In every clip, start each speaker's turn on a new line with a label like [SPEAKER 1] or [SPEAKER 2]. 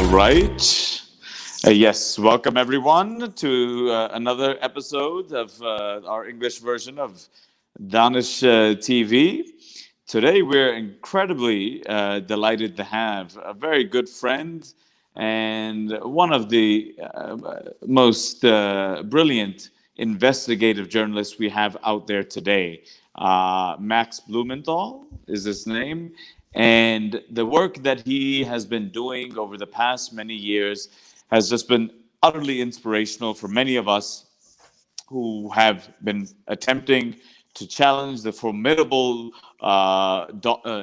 [SPEAKER 1] right. Yes, welcome everyone to another episode of our English version of Daanish TV. Today we're incredibly delighted to have a very good friend and one of the most brilliant investigative journalists we have out there today. Max Blumenthal is his name. And the work that he has been doing over the past many years has just been utterly inspirational for many of us who have been attempting to challenge the formidable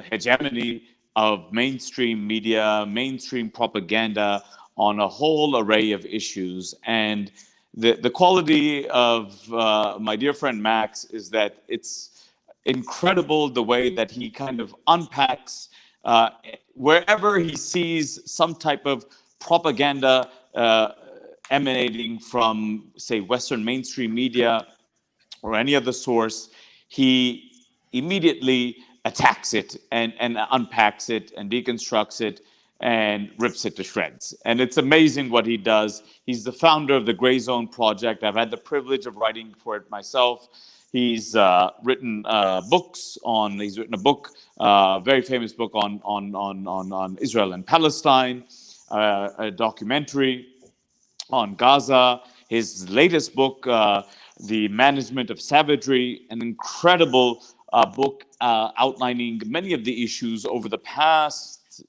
[SPEAKER 1] hegemony of mainstream media, mainstream propaganda on a whole array of issues. And the quality of my dear friend Max is that it's incredible the way that he kind of unpacks wherever he sees some type of propaganda emanating from, say, Western mainstream media or any other source, he immediately attacks it and unpacks it and deconstructs it and rips it to shreds. And it's amazing what he does. He's the founder of the Gray Zone Project. I've had the privilege of writing for it myself. He's written books on. He's written a book, very famous book on Israel and Palestine, a documentary on Gaza. His latest book, The Management of Savagery, an incredible book outlining many of the issues over the past,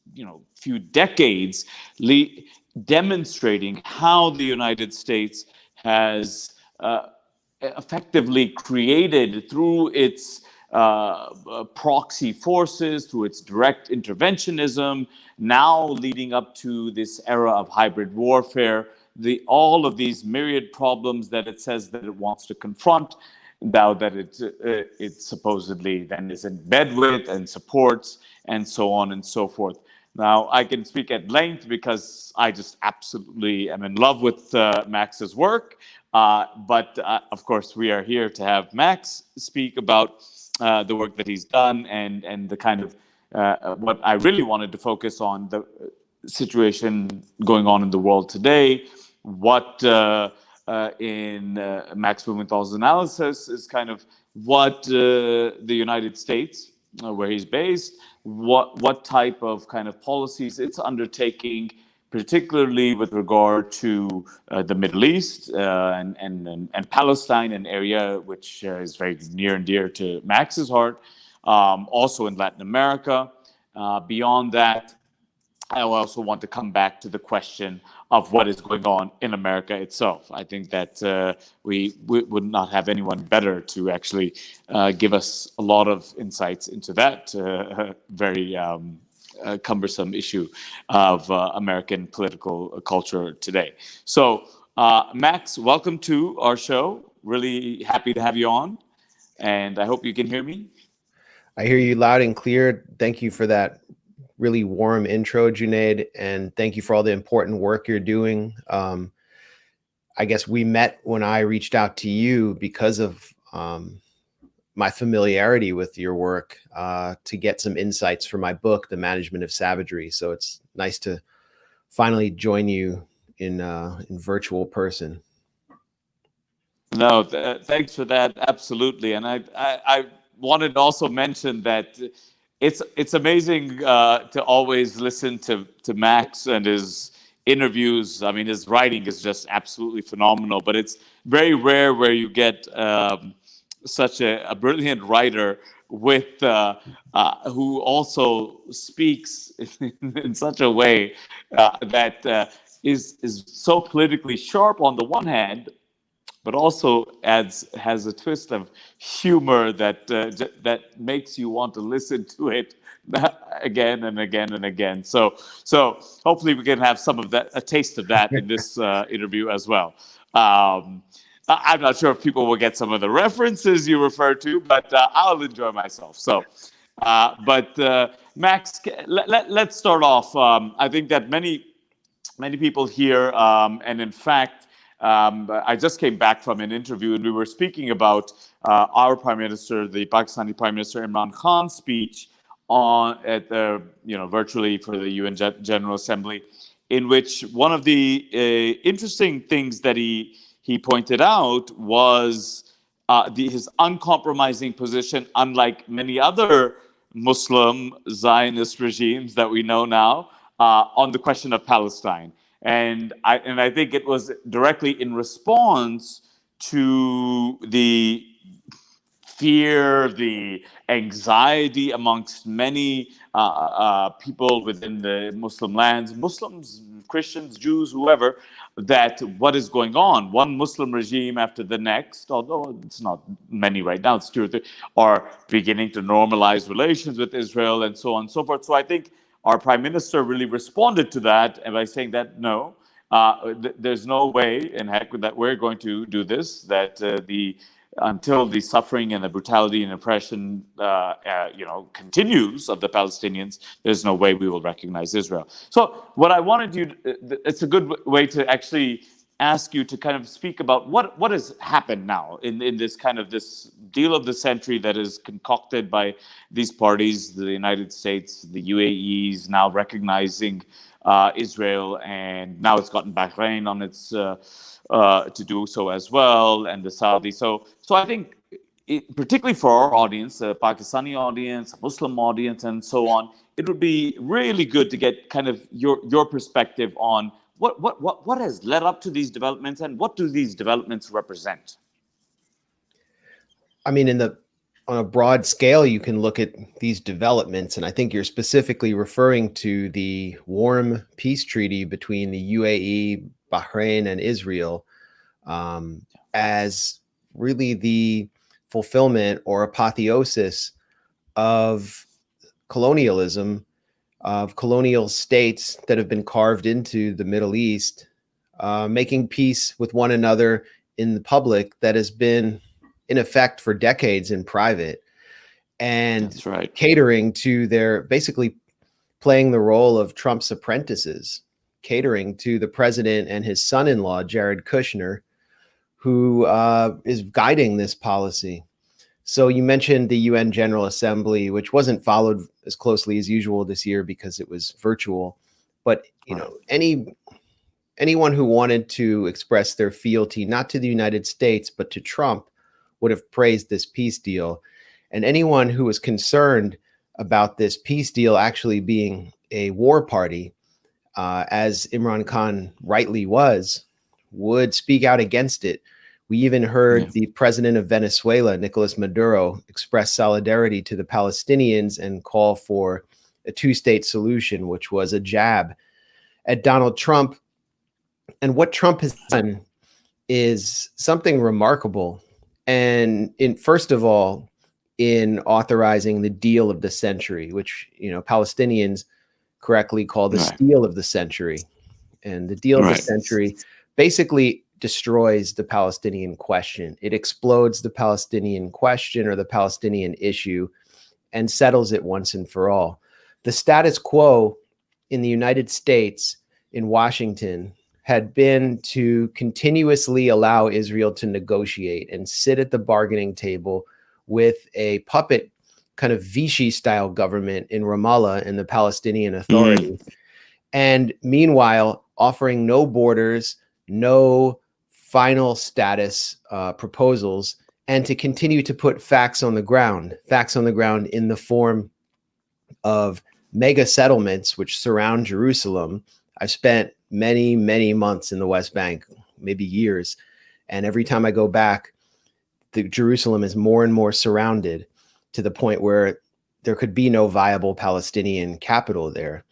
[SPEAKER 1] few decades, demonstrating how the United States has effectively created through its proxy forces, through its direct interventionism, now leading up to this era of hybrid warfare, all of these myriad problems that it says that it wants to confront, now that it supposedly then is in bed with and supports, and so on and so forth. Now, I can speak at length because I just absolutely am in love with Max's work. But of course, we are here to have Max speak about the work that he's done and the kind of what I really wanted to focus on, the situation going on in the world today, what in Max Blumenthal's analysis is kind of what the United States, where he's based, what type of kind of policies it's undertaking, particularly with regard to the Middle East and Palestine, an area which is very near and dear to Max's heart, also in Latin America. Beyond that, I also want to come back to the question of what is going on in America itself. I think that we would not have anyone better to actually give us a lot of insights into that very cumbersome issue of American political culture today. So, Max, welcome to our show. Really happy to have you on, and I hope you can hear me.
[SPEAKER 2] I hear you loud and clear. Thank you for that really warm intro, Junaid, and thank you for all the important work you're doing. I guess we met when I reached out to you because of my familiarity with your work to get some insights for my book, The Management of Savagery. So it's nice to finally join you in virtual person.
[SPEAKER 1] No, thanks for that. Absolutely. And I wanted to also mention that it's amazing to always listen to Max and his interviews. I mean, his writing is just absolutely phenomenal, but it's very rare where you get such a brilliant writer with who also speaks in such a way that is so politically sharp on the one hand, but also has a twist of humor that makes you want to listen to it again and again and again. So hopefully we can have some of that, a taste of that in this interview as well. I'm not sure if people will get some of the references you refer to, but I'll enjoy myself. So, Max, let's start off. I think that many people here, and in fact, I just came back from an interview and we were speaking about our Prime Minister, the Pakistani Prime Minister Imran Khan's speech at the virtually for the UN General Assembly. in which one of the interesting things that he pointed out was his uncompromising position, unlike many other Muslim Zionist regimes that we know now, on the question of Palestine. And I think it was directly in response to the fear, the anxiety amongst many people within the Muslim lands, Muslims, Christians, Jews, whoever, that what is going on? One Muslim regime after the next, although it's not many right now, it's two or three, are beginning to normalize relations with Israel and so on and so forth. So I think our prime minister really responded to that by saying that no, there's no way in heck that we're going to do this, that until the suffering and the brutality and oppression, continues of the Palestinians, there's no way we will recognize Israel. So what I wanted you, it's a good way to actually ask you to kind of speak about what has happened now in this kind of this deal of the century that is concocted by these parties, the United States, the UAE is now recognizing Israel, and now it's gotten Bahrain on its to do so as well, and the Saudi. So I think, particularly for our audience, a Pakistani audience, a Muslim audience, and so on, it would be really good to get kind of your perspective on what has led up to these developments, and what do these developments represent?
[SPEAKER 2] I mean, on a broad scale, you can look at these developments, and I think you're specifically referring to the warm peace treaty between the UAE, Bahrain, and Israel as really the fulfillment or apotheosis of colonialism, of colonial states that have been carved into the Middle East, making peace with one another in the public that has been in effect for decades in private, and
[SPEAKER 1] That's right.
[SPEAKER 2] catering to their, basically playing the role of Trump's apprentices, catering to the president and his son-in-law, Jared Kushner, who is guiding this policy. So you mentioned the UN General Assembly, which wasn't followed as closely as usual this year because it was virtual. But anyone who wanted to express their fealty, not to the United States, but to Trump, would have praised this peace deal. And anyone who was concerned about this peace deal actually being a war party, as Imran Khan rightly was, would speak out against it. We even heard the president of Venezuela, Nicolas Maduro, express solidarity to the Palestinians and call for a two-state solution, which was a jab at Donald Trump. And what Trump has done is something remarkable. And first of all, in authorizing the deal of the century, which, Palestinians correctly call the steal of the century. And the deal of the century basically destroys the Palestinian question. It explodes the Palestinian question or the Palestinian issue and settles it once and for all. The status quo in the United States, in Washington, had been to continuously allow Israel to negotiate and sit at the bargaining table with a puppet kind of Vichy-style government in Ramallah and the Palestinian Authority. And meanwhile, offering no borders, no final status proposals, and to continue to put facts on the ground in the form of mega settlements which surround Jerusalem. I've spent many, many months in the West Bank, maybe years. And every time I go back, Jerusalem is more and more surrounded to the point where there could be no viable Palestinian capital there.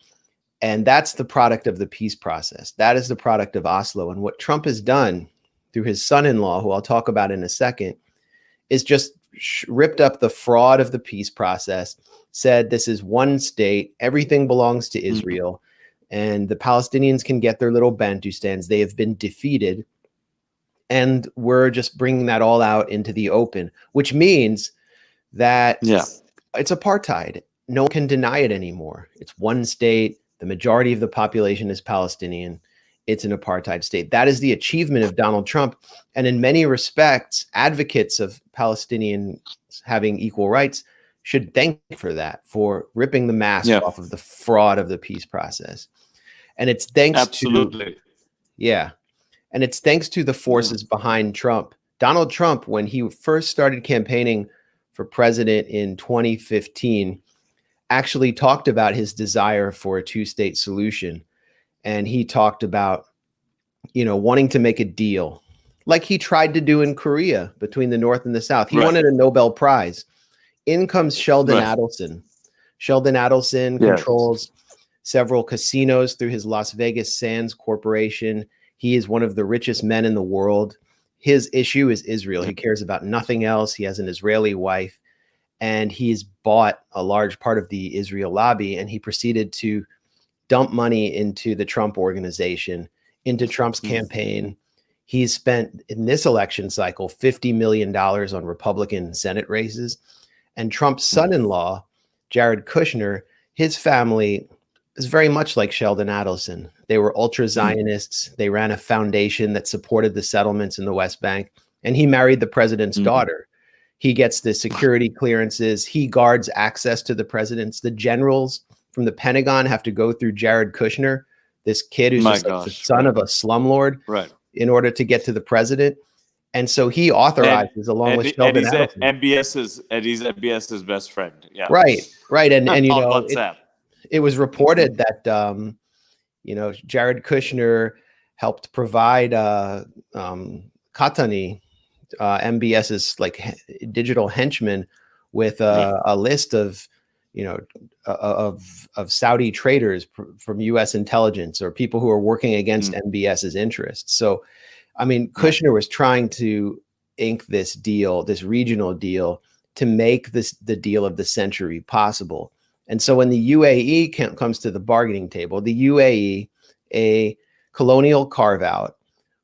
[SPEAKER 2] And that's the product of the peace process. That is the product of Oslo. And what Trump has done through his son-in-law, who I'll talk about in a second, is just ripped up the fraud of the peace process, said this is one state, everything belongs to Israel, and the Palestinians can get their little Bantustans. They have been defeated. And we're just bringing that all out into the open, which means that it's apartheid. No one can deny it anymore. It's one state. The majority of the population is Palestinian. It's an apartheid state. That is the achievement of Donald Trump. And in many respects, advocates of Palestinians having equal rights should thank for that, for ripping the mask off of the fraud of the peace process. And it's thanks
[SPEAKER 1] Absolutely.
[SPEAKER 2] and it's thanks to the forces behind Trump. Donald Trump, when he first started campaigning for president in 2015, actually talked about his desire for a two-state solution. And he talked about, wanting to make a deal like he tried to do in Korea between the North and the South. He wanted a Nobel Prize. In comes Sheldon Adelson. Sheldon Adelson controls several casinos through his Las Vegas Sands Corporation. He is one of the richest men in the world. His issue is Israel. He cares about nothing else. He has an Israeli wife, and he's bought a large part of the Israel lobby, and he proceeded to dump money into the Trump organization, into Trump's campaign. He's spent in this election cycle $50 million on Republican Senate races. And Trump's son-in-law, Jared Kushner, his family is very much like Sheldon Adelson. They were ultra-Zionists. They ran a foundation that supported the settlements in the West Bank. And he married the president's daughter. He gets the security clearances. He guards access to the presidents. The generals from the Pentagon have to go through Jared Kushner, this kid who's just like the son of a slumlord, in order to get to the president. And so he authorizes, along with Sheldon Adelson.
[SPEAKER 1] He's MBS's best friend. Yeah.
[SPEAKER 2] Right. And
[SPEAKER 1] WhatsApp.
[SPEAKER 2] It was reported that Jared Kushner helped provide Katani, MBS's digital henchman, with a list of Saudi traders from U.S. intelligence or people who are working against MBS's interests. So, I mean, Kushner was trying to ink this deal, this regional deal, to make the deal of the century possible. And so when the UAE comes to the bargaining table, the UAE, a colonial carve-out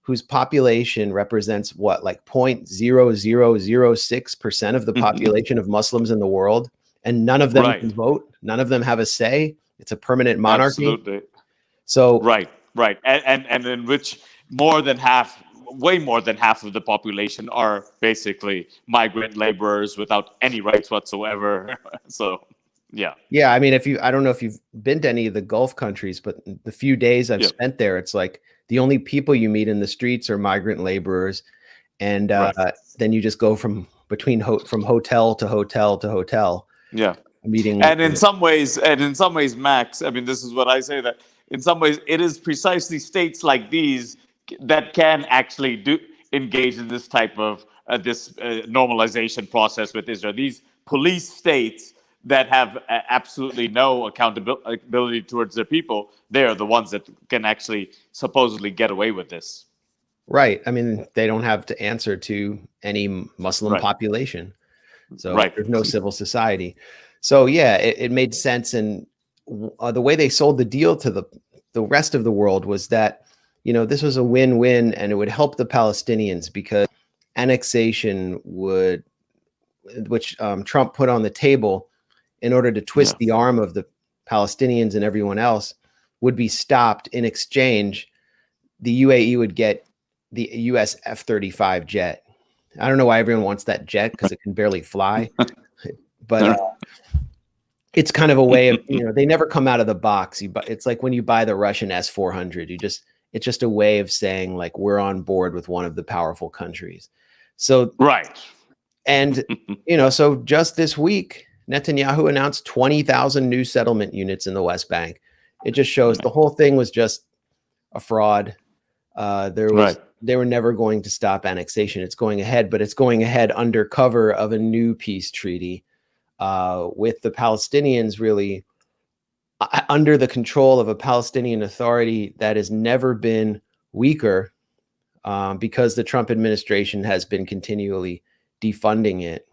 [SPEAKER 2] whose population represents 0.0006% of the population of Muslims in the world, and none of them can vote, none of them have a say. It's a permanent monarchy.
[SPEAKER 1] Absolutely.
[SPEAKER 2] So
[SPEAKER 1] right, and in which way more than half of the population are basically migrant laborers without any rights whatsoever. So, yeah.
[SPEAKER 2] I mean, I don't know if you've been to any of the Gulf countries, but the few days I've spent there, it's like the only people you meet in the streets are migrant laborers, and then you just go from hotel to hotel to hotel.
[SPEAKER 1] Yeah.
[SPEAKER 2] Meeting.
[SPEAKER 1] And in some ways, Max, I mean, this is what I say, that in some ways it is precisely states like these that can actually engage in this type of normalization process with Israel. These police states that have absolutely no accountability towards their people, they are the ones that can actually supposedly get away with this.
[SPEAKER 2] Right. I mean, they don't have to answer to any Muslim population. So there's no civil society. So it made sense. And the way they sold the deal to the rest of the world was that, this was a win-win, and it would help the Palestinians because annexation which Trump put on the table in order to twist the arm of the Palestinians and everyone else, would be stopped. In exchange, the UAE would get the US F-35 jet. I don't know why everyone wants that jet, because it can barely fly, but it's kind of a way of, they never come out of the box. It's like when you buy the Russian S-400, it's just a way of saying, like, we're on board with one of the powerful countries. So, and, so just this week, Netanyahu announced 20,000 new settlement units in the West Bank. It just shows the whole thing was just a fraud. They were never going to stop annexation. It's going ahead, but it's going ahead under cover of a new peace treaty with the Palestinians really under the control of a Palestinian Authority that has never been weaker because the Trump administration has been continually defunding it.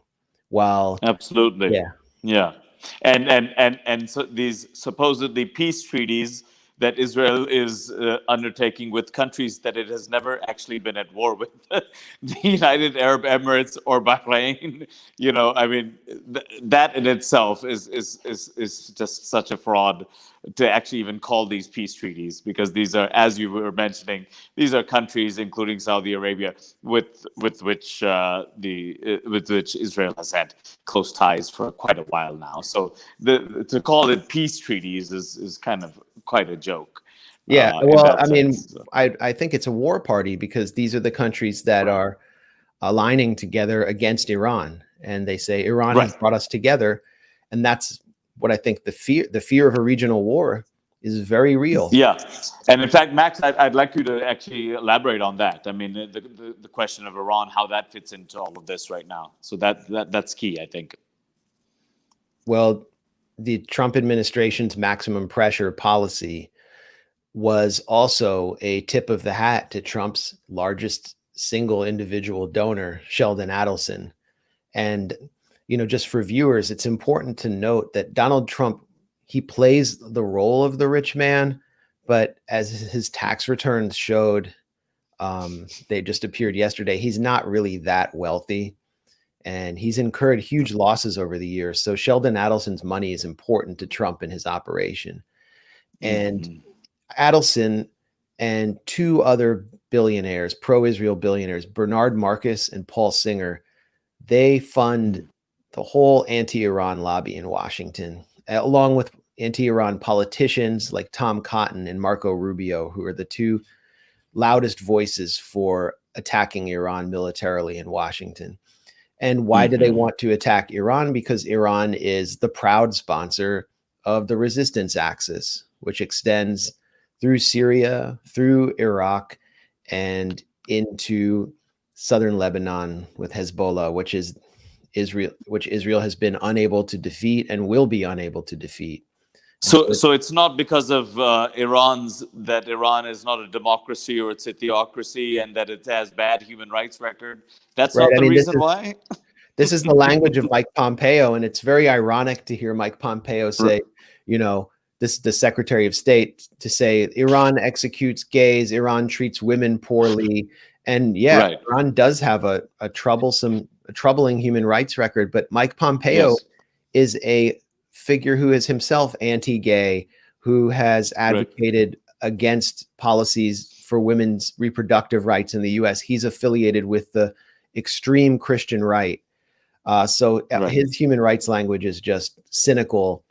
[SPEAKER 2] While
[SPEAKER 1] absolutely, and so these supposedly peace treaties that Israel is undertaking with countries that it has never actually been at war with, the United Arab Emirates or Bahrain. I mean, that in itself is just such a fraud to actually even call these peace treaties, because these are, as you were mentioning, these are countries, including Saudi Arabia, with which Israel has had close ties for quite a while now. So to call it peace treaties is kind of quite a joke.
[SPEAKER 2] Yeah,
[SPEAKER 1] in
[SPEAKER 2] well,
[SPEAKER 1] that
[SPEAKER 2] I mean,
[SPEAKER 1] sense. So,
[SPEAKER 2] I think it's a war party because these are the countries that are aligning together against Iran, and they say Iran has
[SPEAKER 1] right.
[SPEAKER 2] brought us together, and that's what I think the fear of a regional war is very real.
[SPEAKER 1] Yeah, and in fact, Max, I'd like you to actually elaborate on that. I mean, the question of Iran, how that fits into all of this right now. So that's key, I think.
[SPEAKER 2] Well, the Trump administration's maximum pressure policy was also a tip of the hat to Trump's largest single individual donor, Sheldon Adelson. And, just for viewers, it's important to note that Donald Trump, he plays the role of the rich man, but as his tax returns showed, they just appeared yesterday, he's not really that wealthy. And he's incurred huge losses over the years. So Sheldon Adelson's money is important to Trump and his operation. And
[SPEAKER 1] Hmm.
[SPEAKER 2] Adelson and two other billionaires, pro-Israel billionaires, Bernard Marcus and Paul Singer, they fund the whole anti-Iran lobby in Washington, along with anti-Iran politicians like Tom Cotton and Marco Rubio, who are the two loudest voices for attacking Iran militarily in Washington. And why do they
[SPEAKER 1] Hmm.
[SPEAKER 2] want to attack Iran? Because Iran is the proud sponsor of the resistance axis, which extends through Syria, through Iraq, and into southern Lebanon with Hezbollah, which Israel has been unable to defeat and will be unable to defeat. And
[SPEAKER 1] So it's not because of Iran is not a democracy or it's a theocracy and that it has bad human rights record. That's
[SPEAKER 2] right,
[SPEAKER 1] not
[SPEAKER 2] I
[SPEAKER 1] the
[SPEAKER 2] mean,
[SPEAKER 1] reason why.
[SPEAKER 2] this is the language of Mike Pompeo, and it's very ironic to hear Mike Pompeo say, this the Secretary of State to say Iran executes gays, Iran treats women poorly, and yeah,
[SPEAKER 1] Right.
[SPEAKER 2] Iran does have a troubling human rights record. But Mike Pompeo
[SPEAKER 1] Yes.
[SPEAKER 2] is a figure who is himself anti-gay, who has
[SPEAKER 1] Right.
[SPEAKER 2] advocated against policies for women's reproductive rights in the U.S. He's affiliated with the extreme Christian right. So
[SPEAKER 1] Right.
[SPEAKER 2] his human rights language is just cynical,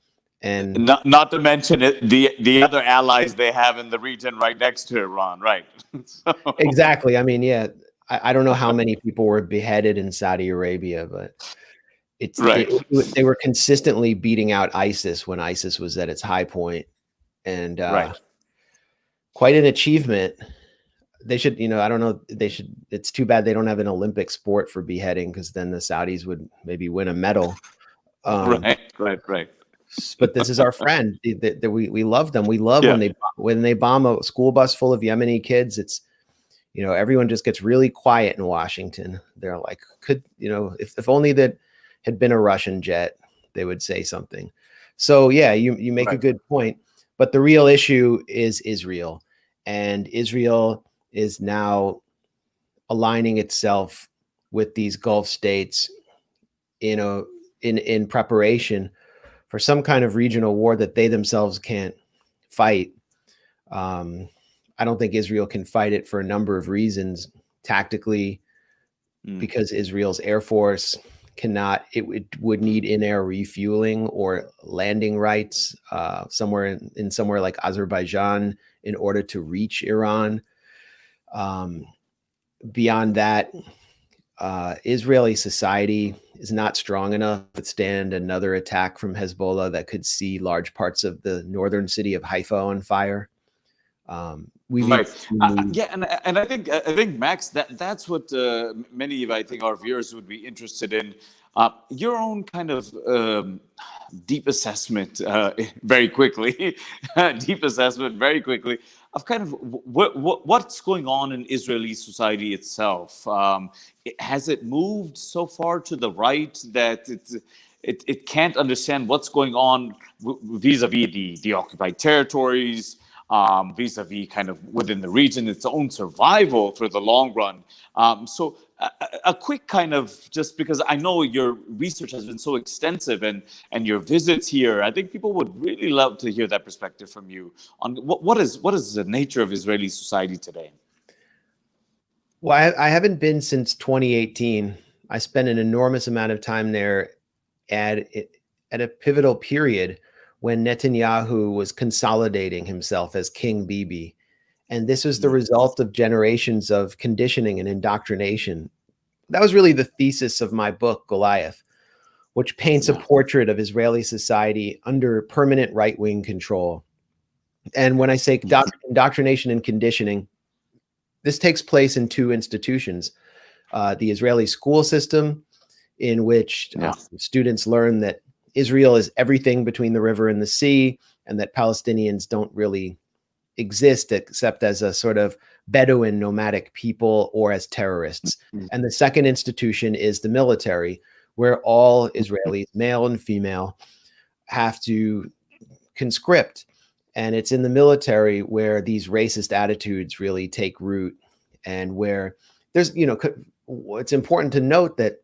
[SPEAKER 2] and
[SPEAKER 1] Not to mention it, the other allies they have in the region right next to Iran. Right. So,
[SPEAKER 2] exactly. I mean, yeah, I don't know how many people were beheaded in Saudi Arabia, but
[SPEAKER 1] right.
[SPEAKER 2] they were consistently beating out ISIS when ISIS was at its high point, and
[SPEAKER 1] Right.
[SPEAKER 2] quite an achievement. They should, I don't know, they should. It's too bad they don't have an Olympic sport for beheading, because then the Saudis would maybe win a medal. Um,
[SPEAKER 1] Right. Right. Right.
[SPEAKER 2] but this is our friend. We love them. We love
[SPEAKER 1] Yeah.
[SPEAKER 2] when they bomb a school bus full of Yemeni kids. It's everyone just gets really quiet in Washington. They're like, if only that had been a Russian jet, they would say something. So yeah, you make a
[SPEAKER 1] Right.
[SPEAKER 2] good point. But the real issue is Israel, and Israel is now aligning itself with these Gulf states in preparation for some kind of regional war that they themselves can't fight. Um, I don't think Israel can fight it for a number of reasons. Tactically,
[SPEAKER 1] Mm.
[SPEAKER 2] because Israel's Air Force it would need in-air refueling or landing rights somewhere in somewhere like Azerbaijan in order to reach Iran. Beyond that, Israeli society is not strong enough to withstand another attack from Hezbollah that could see large parts of the northern city of Haifa on fire.
[SPEAKER 1] Right. Yeah, and I think Max, that's what many of I think our viewers would be interested in. Your own kind of deep assessment, very quickly, deep assessment very quickly of kind of what's going on in Israeli society itself. Has it moved so far to the right that it can't understand what's going on vis-a-vis the occupied territories, vis-a-vis kind of within the region, its own survival for the long run. So a quick kind of, just because I know your research has been so extensive and your visits here, I think people would really love to hear that perspective from you on what is the nature of Israeli society today.
[SPEAKER 2] Well, I haven't been since 2018. I spent an enormous amount of time there at a pivotal period when Netanyahu was consolidating himself as King Bibi. And this was the result of generations of conditioning and indoctrination. That was really the thesis of my book, Goliath, which paints a portrait of Israeli society under permanent right-wing control. And when I say indoctrination and conditioning, this takes place in two institutions. The Israeli school system, in which students learn that Israel is everything between the river and the sea, and that Palestinians don't really exist except as a sort of Bedouin nomadic people or as terrorists. And the second institution is the military, where all Israelis, male and female, have to conscript. And it's in the military where these racist attitudes really take root, and where there's, it's important to note that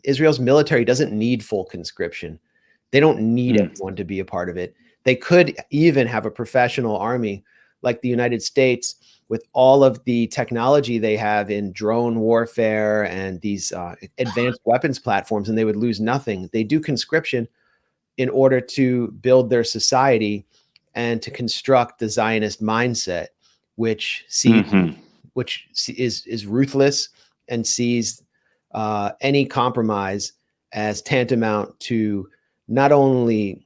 [SPEAKER 2] Israel's military doesn't need full conscription. They don't need everyone to be a part of it. They could even have a professional army like the United States, with all of the technology they have in drone warfare and these advanced weapons platforms, and they would lose nothing. They do conscription in order to build their society and to construct the Zionist mindset, which is ruthless and sees any compromise as tantamount to not only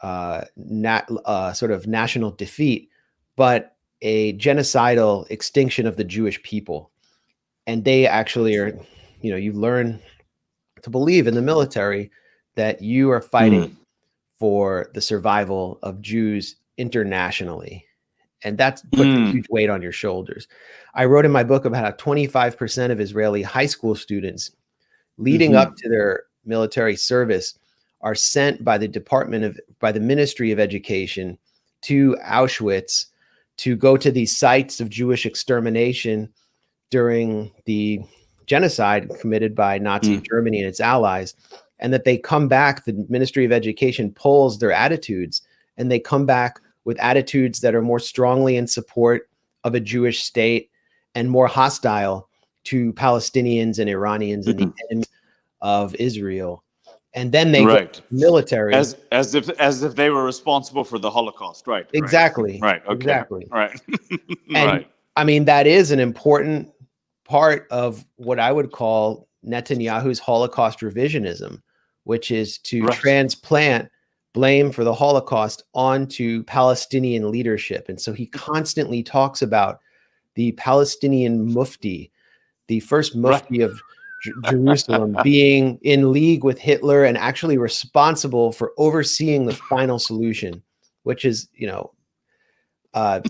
[SPEAKER 2] sort of national defeat, but a genocidal extinction of the Jewish people. And they actually are, you learn to believe in the military that you are fighting for the survival of Jews internationally. And that's puts a huge weight on your shoulders. I wrote in my book about how 25% of Israeli high school students leading up to their military service are sent by the Ministry of Education to Auschwitz to go to these sites of Jewish extermination during the genocide committed by Nazi Germany and its allies, and that they come back, the Ministry of Education polls their attitudes, and they come back with attitudes that are more strongly in support of a Jewish state and more hostile to Palestinians and Iranians and the enemies of Israel. And then they go to the military
[SPEAKER 1] as if they were responsible for the Holocaust, right?
[SPEAKER 2] Exactly.
[SPEAKER 1] Right. Okay.
[SPEAKER 2] Exactly.
[SPEAKER 1] Right.
[SPEAKER 2] And
[SPEAKER 1] right.
[SPEAKER 2] I mean, that is an important part of what I would call Netanyahu's Holocaust revisionism, which is to transplant blame for the Holocaust onto Palestinian leadership. And so he constantly talks about the Palestinian mufti, the first mufti of Jerusalem, being in league with Hitler and actually responsible for overseeing the final solution, which is, I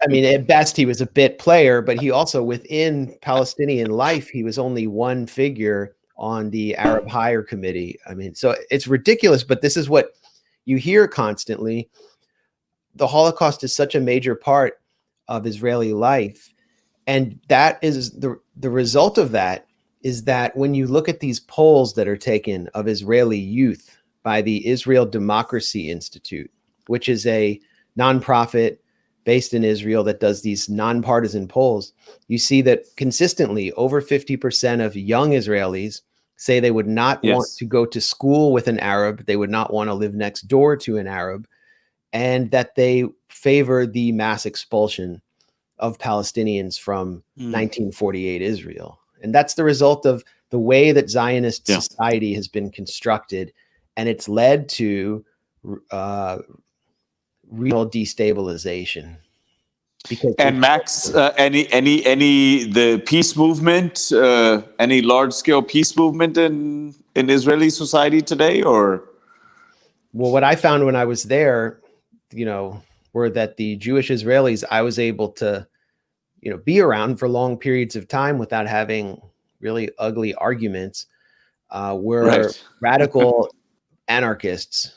[SPEAKER 2] mean, at best he was a bit player, but he also, within Palestinian life, he was only one figure on the Arab Higher Committee. I mean, so it's ridiculous, but this is what you hear constantly. The Holocaust is such a major part of Israeli life. And that is the result of that is that when you look at these polls that are taken of Israeli youth by the Israel Democracy Institute, which is a nonprofit based in Israel that does these nonpartisan polls, you see that consistently over 50% of young Israelis say they would not want to go to school with an Arab, they would not want to live next door to an Arab, and that they favor the mass expulsion of Palestinians from 1948 Israel. And that's the result of the way that Zionist society has been constructed. And it's led to real destabilization.
[SPEAKER 1] And Max, the peace movement, any large scale peace movement in Israeli society today, or?
[SPEAKER 2] Well, what I found when I was there, were that the Jewish Israelis I was able to, be around for long periods of time without having really ugly arguments, were radical anarchists.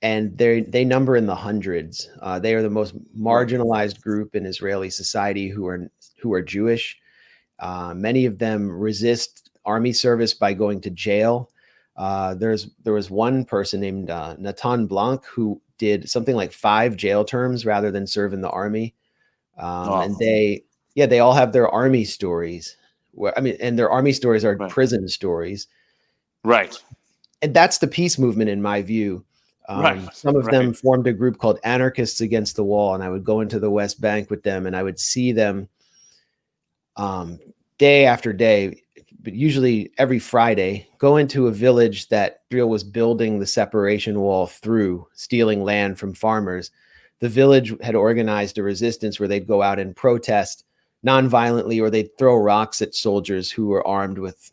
[SPEAKER 2] And they number in the hundreds. They are the most marginalized group in Israeli society who are Jewish. Many of them resist army service by going to jail. There was one person named Natan Blanc who did something like 5 jail terms rather than serve in the army. And they all have their army stories. And their army stories are prison stories.
[SPEAKER 1] Right.
[SPEAKER 2] and that's the peace movement in my view. Some of them formed a group called Anarchists Against the Wall, and I would go into the West Bank with them, and I would see them day after day, but usually every Friday, go into a village that Israel was building the separation wall through, stealing land from farmers. The village had organized a resistance where they'd go out and protest non-violently, or they'd throw rocks at soldiers who were armed with,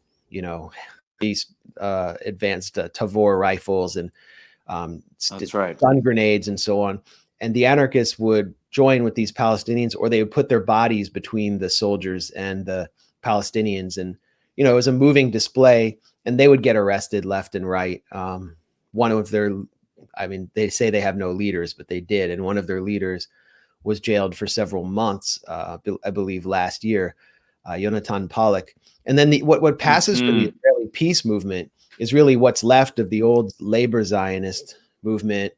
[SPEAKER 2] these advanced Tavor rifles and stun grenades and so on. And the anarchists would join with these Palestinians, or they would put their bodies between the soldiers and the Palestinians. And, it was a moving display, and they would get arrested left and right. One of their, they say they have no leaders, but they did. And one of their leaders was jailed for several months, I believe last year, Yonatan Pollock. And then what passes for the Israeli peace movement is really what's left of the old labor Zionist movement,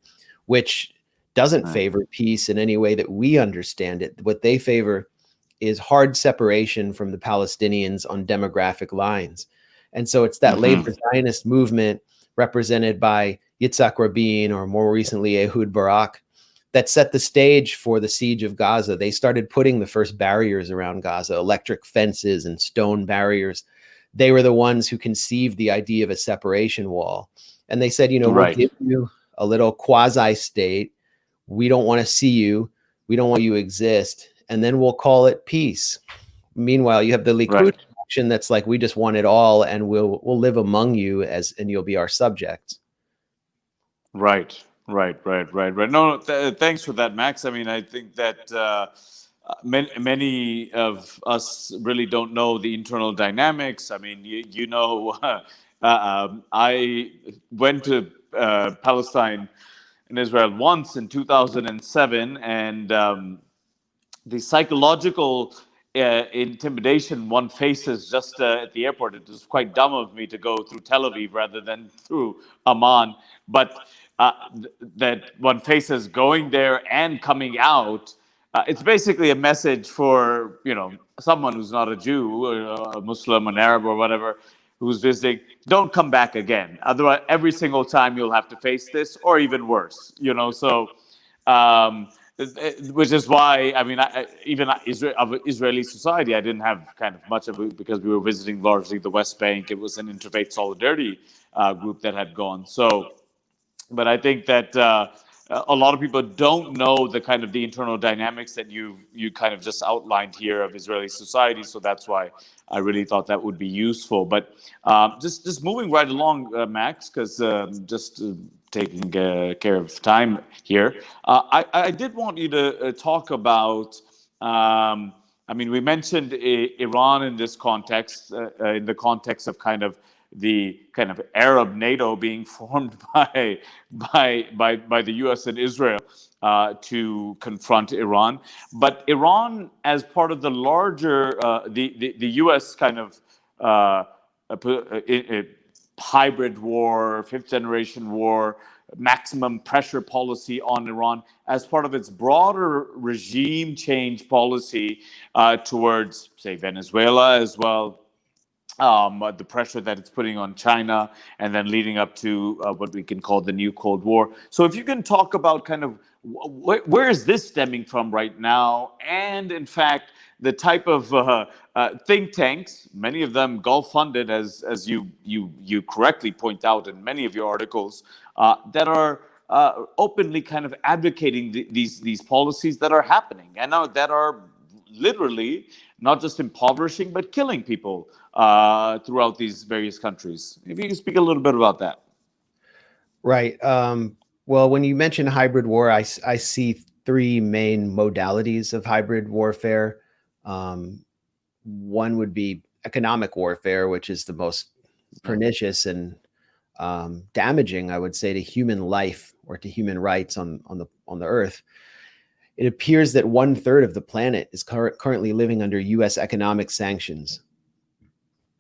[SPEAKER 2] which doesn't favor peace in any way that we understand it. What they favor is hard separation from the Palestinians on demographic lines. And so it's that labor Zionist movement represented by Yitzhak Rabin, or more recently Ehud Barak, that set the stage for the siege of Gaza. They started putting the first barriers around Gaza, electric fences and stone barriers. They were the ones who conceived the idea of a separation wall. And they said, we'll give you a little quasi-state. We don't want to see you. We don't want you to exist. And then we'll call it peace. Meanwhile, you have the Likud faction that's like, we just want it all, and we'll live among you and you'll be our subjects.
[SPEAKER 1] Right. No, thanks for that, Max. I think that many of us really don't know the internal dynamics. I went to Palestine and Israel once in 2007, and the psychological intimidation one faces just at the airport. It was quite dumb of me to go through Tel Aviv rather than through Amman, but that one faces going there and coming out. It's basically a message for someone who's not a Jew or a Muslim, an Arab, or whatever, who's visiting. Don't come back again. Otherwise, every single time you'll have to face this, or even worse. So. Which is why, even Israeli society, I didn't have kind of much of it, because we were visiting largely the West Bank. It was an interfaith solidarity group that had gone. So, but I think that a lot of people don't know the kind of the internal dynamics that you kind of just outlined here of Israeli society. So that's why I really thought that would be useful. But just moving right along, Max, because taking care of time here. I did want you to talk about, we mentioned Iran in this context, in the context of kind of the kind of Arab NATO being formed by the U.S. and Israel to confront Iran. But Iran, as part of the larger, the U.S. kind of hybrid war, fifth generation war, maximum pressure policy on Iran, as part of its broader regime change policy towards, say, Venezuela as well, the pressure that it's putting on China, and then leading up to what we can call the new Cold War. So if you can talk about kind of where is this stemming from right now, and in fact, the type of think tanks, many of them Gulf funded, as you correctly point out in many of your articles, that are openly kind of advocating these policies that are happening, and now that are literally not just impoverishing but killing people throughout these various countries. If you can speak a little bit about that.
[SPEAKER 2] Right. Well, when you mention hybrid war, I see three main modalities of hybrid warfare. One would be economic warfare, which is the most pernicious and damaging, I would say, to human life or to human rights on the earth. It appears that 1/3 of the planet is currently living under U.S. economic sanctions.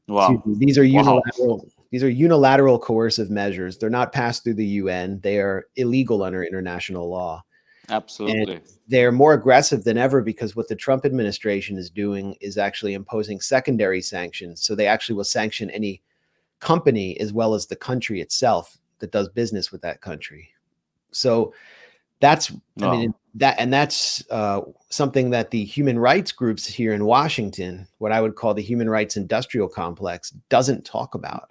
[SPEAKER 1] Wow.
[SPEAKER 2] These are unilateral. Wow. These are unilateral coercive measures. They're not passed through the UN. They are illegal under international law.
[SPEAKER 1] Absolutely.
[SPEAKER 2] And they're more aggressive than ever, because what the Trump administration is doing is actually imposing secondary sanctions. So they actually will sanction any company as well as the country itself that does business with that country. So that's, I mean, that's something that the human rights groups here in Washington, what I would call the human rights industrial complex, doesn't talk about.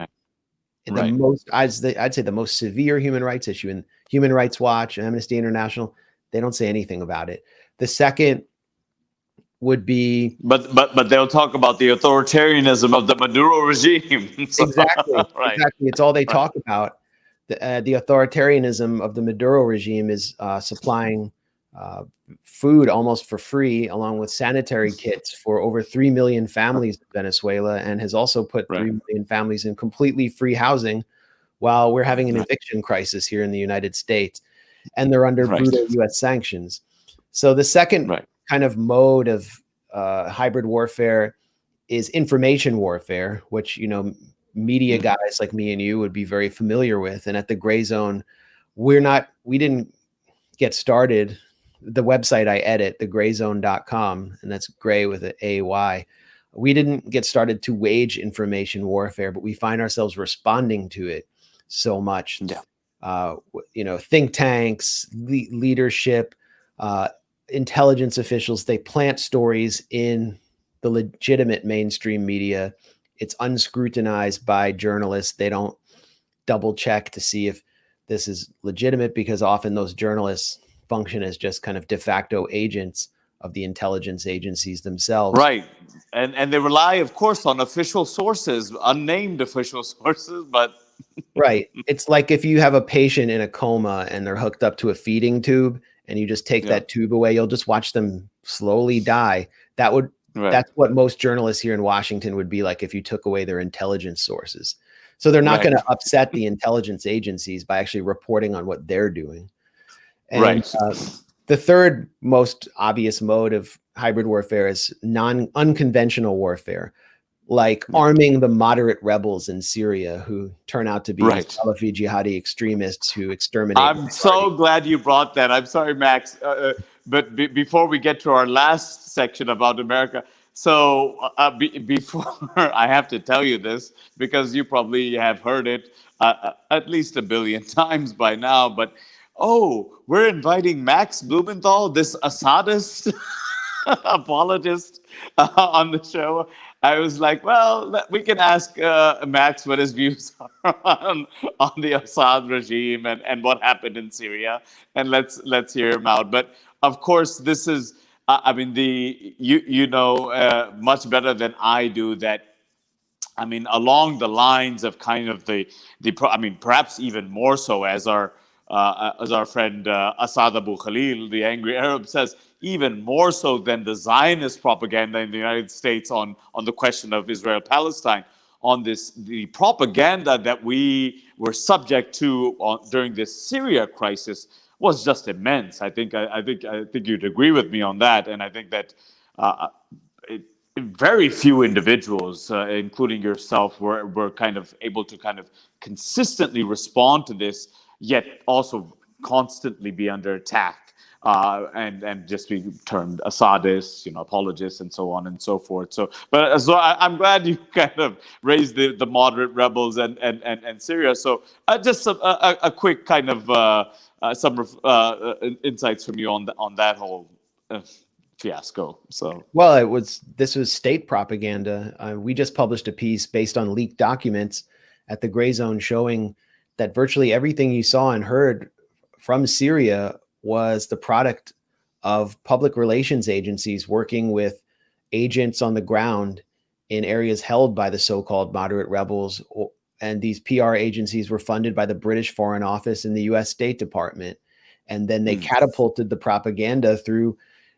[SPEAKER 2] The most, I'd say the most severe human rights issue in Human Rights Watch and Amnesty International, they don't say anything about it. The second would be,
[SPEAKER 1] but they'll talk about the authoritarianism of the Maduro regime. So,
[SPEAKER 2] exactly. It's all they talk about. The authoritarianism of the Maduro regime is supplying food almost for free, along with sanitary kits for over 3 million families in Venezuela, and has also put 3 million families in completely free housing while we're having an eviction crisis here in the United States, and they're under brutal U.S. sanctions. So the second kind of mode of hybrid warfare is information warfare, which, you know, media guys like me and you would be very familiar with. And at the Gray Zone, we didn't get started. The website I edit, thegrayzone.com, and that's gray with an AY. We didn't get started to wage information warfare, but we find ourselves responding to it so much. You know, think tanks, leadership, intelligence officials, they plant stories in the legitimate mainstream media. It's unscrutinized by journalists. They don't double check to see if this is legitimate, because often those journalists function as just kind of de facto agents of the intelligence agencies themselves.
[SPEAKER 1] And they rely, of course, on official sources, unnamed official sources, but
[SPEAKER 2] It's like if you have a patient in a coma and they're hooked up to a feeding tube and you just take that tube away, you'll just watch them slowly die. That's what most journalists here in Washington would be like if you took away their intelligence sources. So they're not going to upset the intelligence agencies by actually reporting on what they're doing. And the third most obvious mode of hybrid warfare is unconventional warfare, like arming the moderate rebels in Syria who turn out to be Salafi jihadi extremists who exterminate.
[SPEAKER 1] I'm so glad you brought that. I'm sorry, Max. But before we get to our last section about America, so before I have to tell you this, because you probably have heard it at least 1 billion times by now, but we're inviting Max Blumenthal, this Assadist apologist, on the show. I was like, well, we can ask Max what his views are on the Assad regime and what happened in Syria, and let's hear him out. But of course, this is, I mean, you know much better than I do that. I mean, along the lines of kind of I mean, perhaps even more so, as our friend Asad Abu Khalil, the angry Arab, says, even more so than the Zionist propaganda in the United States on the question of Israel-Palestine, on the propaganda that we were subject to during this Syria crisis was just immense. I think you'd agree with me on that, and I think that very few individuals, including yourself, were kind of able to kind of consistently respond to this, yet also constantly be under attack. And just be termed Assadists, you know, apologists, and so on and so forth. So I'm glad you kind of raised the moderate rebels and Syria. So just a quick kind of some insights from you on that whole fiasco. So
[SPEAKER 2] this was state propaganda. We just published a piece based on leaked documents at the Gray Zone showing that virtually everything you saw and heard from Syria was the product of public relations agencies working with agents on the ground in areas held by the so-called moderate rebels. And these PR agencies were funded by the British Foreign Office and the US State Department. And then they catapulted the propaganda through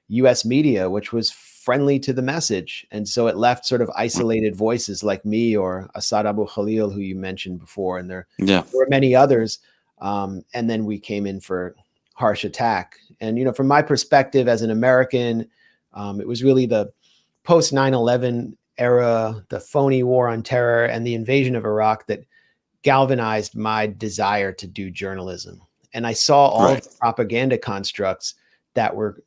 [SPEAKER 2] US media, which was friendly to the message. And so it left sort of isolated voices like me or Asad Abu Khalil, who you mentioned before. And there were many others. And then we came in for harsh attack. And, you know, from my perspective as an American, it was really the post 9/11 era, the phony war on terror and the invasion of Iraq that galvanized my desire to do journalism. And I saw all of the propaganda constructs that were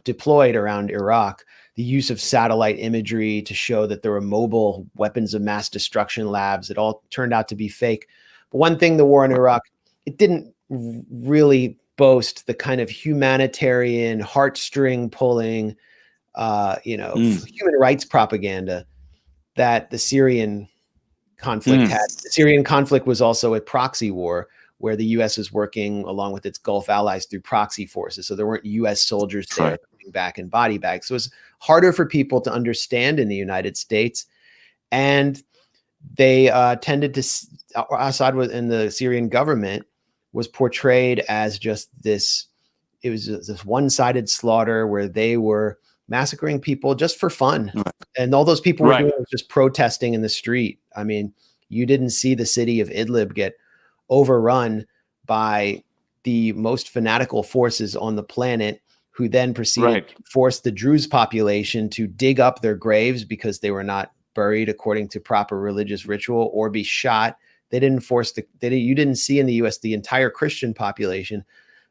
[SPEAKER 2] deployed around Iraq the use of satellite imagery to show that there were mobile weapons of mass destruction labs. It all turned out to be fake. But one thing, the war in Iraq, it didn't really boast the kind of humanitarian, heartstring pulling, human rights propaganda that the Syrian conflict had. The Syrian conflict was also a proxy war where the U.S. was working along with its Gulf allies through proxy forces. So there weren't U.S. soldiers there coming back in body bags. So it was harder for people to understand in the United States. And they tended to, Assad was in the Syrian government was portrayed as just this, it was this one-sided slaughter where they were massacring people just for fun. And all those people were doing was just protesting in the street. I mean, you didn't see the city of Idlib get overrun by the most fanatical forces on the planet, who then proceeded to force the Druze population to dig up their graves because they were not buried according to proper religious ritual, or be shot. They didn't force you didn't see in the US the entire Christian population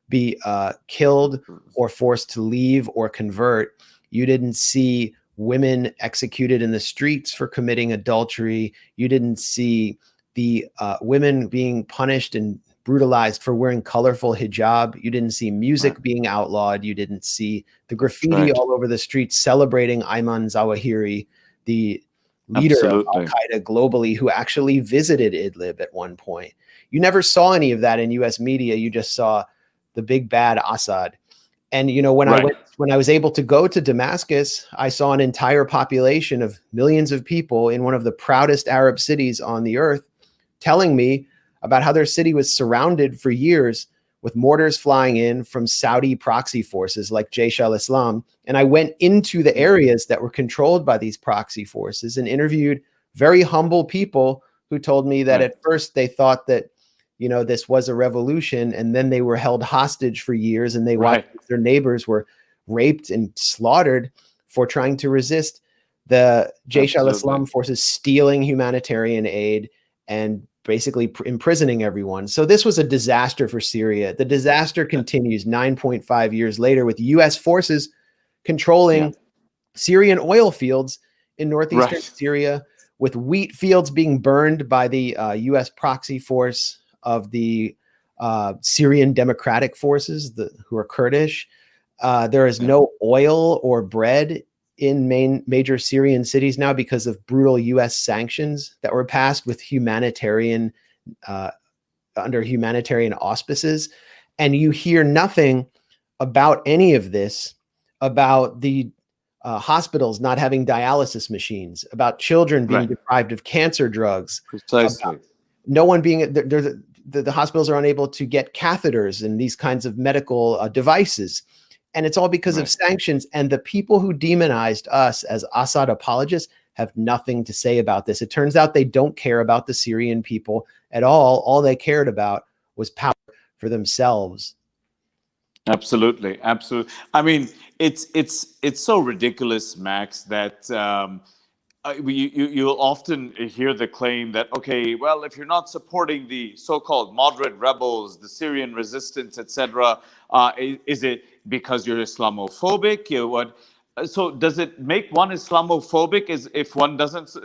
[SPEAKER 2] be killed or forced to leave or convert. You didn't see women executed in the streets for committing adultery. You didn't see the women being punished and brutalized for wearing colorful hijab. You didn't see music being outlawed. You didn't see the graffiti all over the streets celebrating Ayman Zawahiri, the leader of Al-Qaeda globally, who actually visited Idlib at one point. You never saw any of that in US media. You just saw the big bad Assad. And, when I was able to go to Damascus, I saw an entire population of millions of people in one of the proudest Arab cities on the earth telling me about how their city was surrounded for years with mortars flying in from Saudi proxy forces like Jaish al-Islam. And I went into the areas that were controlled by these proxy forces and interviewed very humble people who told me that at first they thought that, this was a revolution, and then they were held hostage for years, and they watched their neighbors were raped and slaughtered for trying to resist the Jaish al-Islam forces stealing humanitarian aid and basically imprisoning everyone. So this was a disaster for Syria. The disaster continues 9.5 years later with US forces controlling Syrian oil fields in northeastern Syria, with wheat fields being burned by the US proxy force of the Syrian Democratic Forces, who are Kurdish. There is no oil or bread in major Syrian cities now because of brutal US sanctions that were passed with under humanitarian auspices. And you hear nothing about any of this, about the hospitals not having dialysis machines, about children being deprived of cancer drugs. No one being, the hospitals are unable to get catheters and these kinds of medical devices. And it's all because of sanctions. And the people who demonized us as Assad apologists have nothing to say about this. It turns out they don't care about the Syrian people at all. All they cared about was power for themselves.
[SPEAKER 1] Absolutely. I mean, it's so ridiculous, Max, that you'll often hear the claim that, okay, well, if you're not supporting the so-called moderate rebels, the Syrian resistance, etc., is it because you're Islamophobic? So does it make one Islamophobic if one doesn't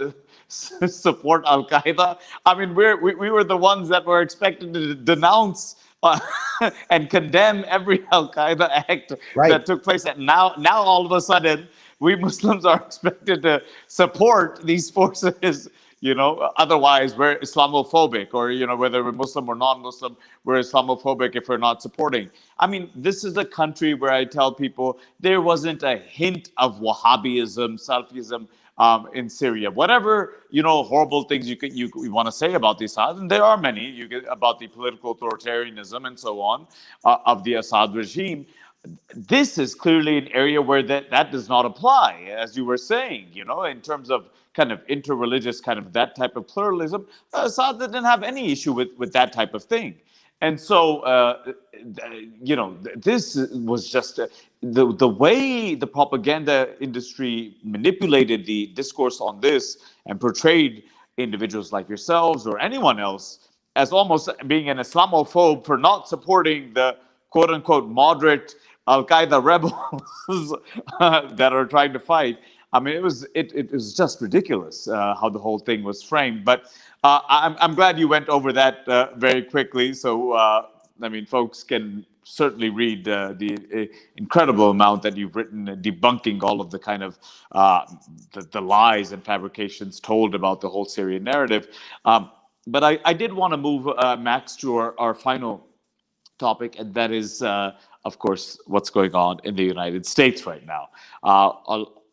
[SPEAKER 1] support Al-Qaeda? I mean, we were the ones that were expected to denounce and condemn every Al-Qaeda act that took place. And now all of a sudden, we Muslims are expected to support these forces. Otherwise we're Islamophobic, or whether we're Muslim or non-Muslim, we're Islamophobic if we're not supporting. I mean, this is a country where I tell people there wasn't a hint of Wahhabism, Salafism in Syria. Whatever horrible things you want to say about the Assad, and there are many about the political authoritarianism and so on of the Assad regime. This is clearly an area where that does not apply, as you were saying, in terms of kind of interreligious, kind of that type of pluralism. Assad didn't have any issue with that type of thing. And so, this was just the way the propaganda industry manipulated the discourse on this and portrayed individuals like yourselves or anyone else as almost being an Islamophobe for not supporting the quote unquote moderate Al Qaeda rebels that are trying to fight. I mean, it was just ridiculous how the whole thing was framed. But I'm glad you went over that very quickly. So I mean, folks can certainly read the incredible amount that you've written debunking all of the kind of the lies and fabrications told about the whole Syrian narrative. But I did want to move, Max, to our final topic, and that is, of course, what's going on in the United States right now.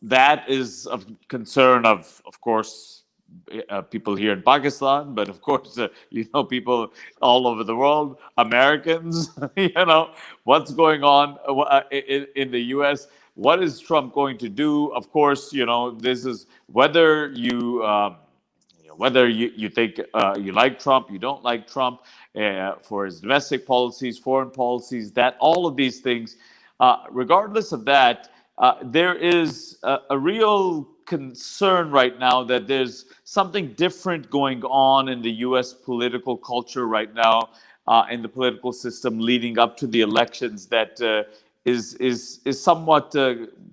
[SPEAKER 1] That is of concern of course, people here in Pakistan, but of course, people all over the world, Americans, what's going on in the U.S. What is Trump going to do? Of course, this is whether you think you like Trump, you don't like Trump, for his domestic policies, foreign policies, that all of these things, regardless of that, there is a real concern right now that there's something different going on in the U.S. political culture right now, in the political system leading up to the elections that is somewhat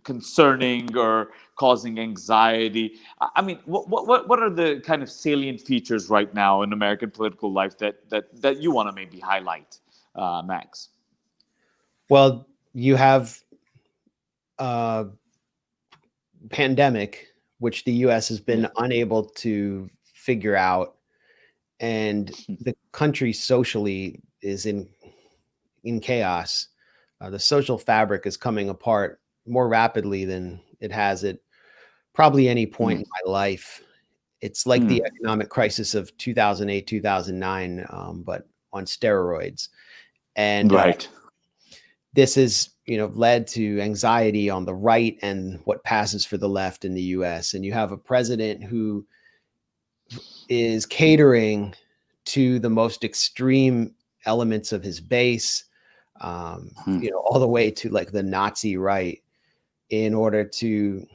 [SPEAKER 1] concerning or causing anxiety. I mean, what are the kind of salient features right now in American political life that you want to maybe highlight, Max?
[SPEAKER 2] Well, you have pandemic, which the U.S. has been unable to figure out, and the country socially is in chaos. The social fabric is coming apart more rapidly than it has at probably any point in my life. It's like the economic crisis of 2008, 2009, but on steroids. And this is, led to anxiety on the right and what passes for the left in the U.S. And you have a president who is catering to the most extreme elements of his base, all the way to like the Nazi right, in order to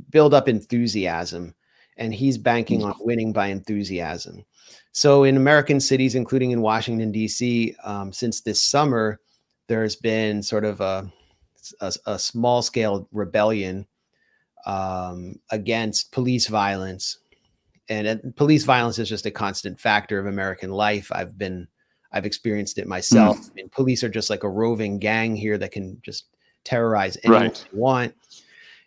[SPEAKER 2] build up enthusiasm. And he's banking on winning by enthusiasm. So in American cities, including in Washington, D.C., since this summer, there's been sort of a small scale rebellion against police violence. And police violence is just a constant factor of American life. I've experienced it myself. I mean, police are just like a roving gang here that can just terrorize anyone they want.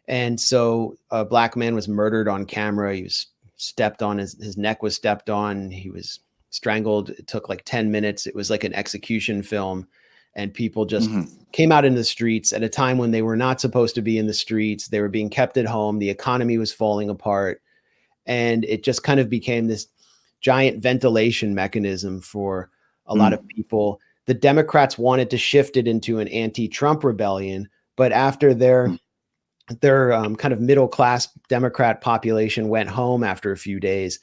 [SPEAKER 2] And so a black man was murdered on camera. He was stepped on, his neck was stepped on. He was strangled. It took like 10 minutes. It was like an execution film. And people just came out in the streets at a time when they were not supposed to be in the streets. They were being kept at home. The economy was falling apart. And it just kind of became this giant ventilation mechanism for a lot of people. The Democrats wanted to shift it into an anti-Trump rebellion, but after their kind of middle-class Democrat population went home after a few days,